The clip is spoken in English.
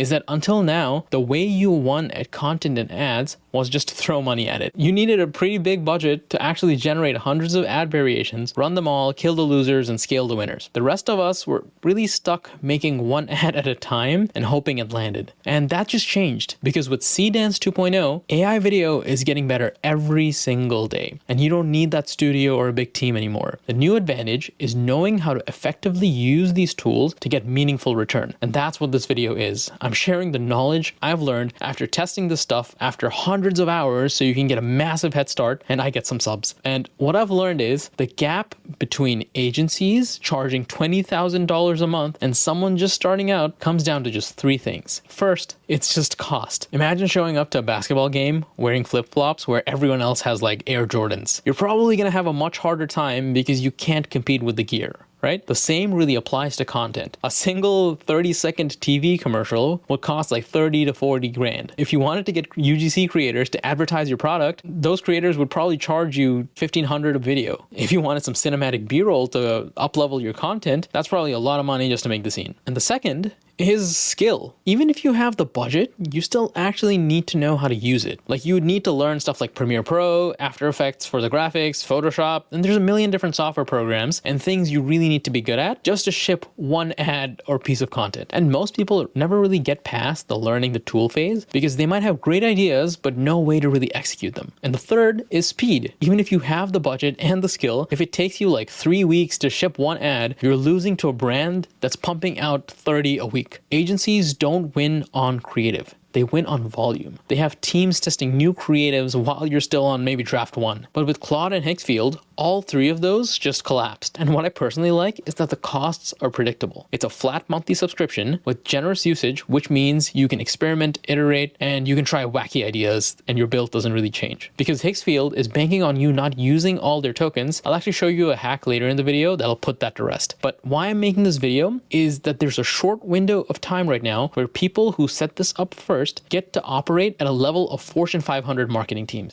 is that until now, the way you won at content and ads was just to throw money at it. You needed a pretty big budget to actually generate hundreds of ad variations, run them all, kill the losers, and scale the winners. The rest of us were really stuck making one ad at a time and hoping it landed. And that just changed because with Seedance 2.0, AI video is getting better every single day. And you don't need that studio or a big team anymore. The new advantage is knowing how to effectively use these tools to get meaningful return. And that's what this video is. I'm sharing the knowledge I've learned after testing this stuff after hundreds of hours so you can get a massive head start and I get some subs. And what I've learned is the gap between agencies charging $20,000 a month and someone just starting out comes down to just three things. First, it's just cost. Imagine showing up to a basketball game wearing flip-flops where everyone else has like Air Jordans. You're probably going to have a much harder time because you can't compete with the gear. Right? The same really applies to content. A single 30-second TV commercial would cost like 30 to 40 grand. If you wanted to get UGC creators to advertise your product, those creators would probably charge you $1,500 a video. If you wanted some cinematic B-roll to up-level your content, that's probably a lot of money just to make the scene. And the second is skill. Even if you have the budget, you still actually need to know how to use it. Like you would need to learn stuff like Premiere Pro, After Effects for the graphics, Photoshop, and there's a million different software programs and things you really need to be good at just to ship one ad or piece of content. And most people never really get past the learning the tool phase because they might have great ideas, but no way to really execute them. And the third is speed. Even if you have the budget and the skill, if it takes you like 3 weeks to ship one ad, you're losing to a brand that's pumping out 30 a week. Agencies don't win on creative. They win on volume. They have teams testing new creatives while you're still on maybe draft one. But with Claude and Hexfield, all three of those just collapsed. And what I personally like is that the costs are predictable. It's a flat monthly subscription with generous usage, which means you can experiment, iterate, and you can try wacky ideas and your build doesn't really change. Because Hexfield is banking on you not using all their tokens, I'll actually show you a hack later in the video that'll put that to rest. But why I'm making this video is that there's a short window of time right now where people who set this up first get to operate at a level of Fortune 500 marketing teams.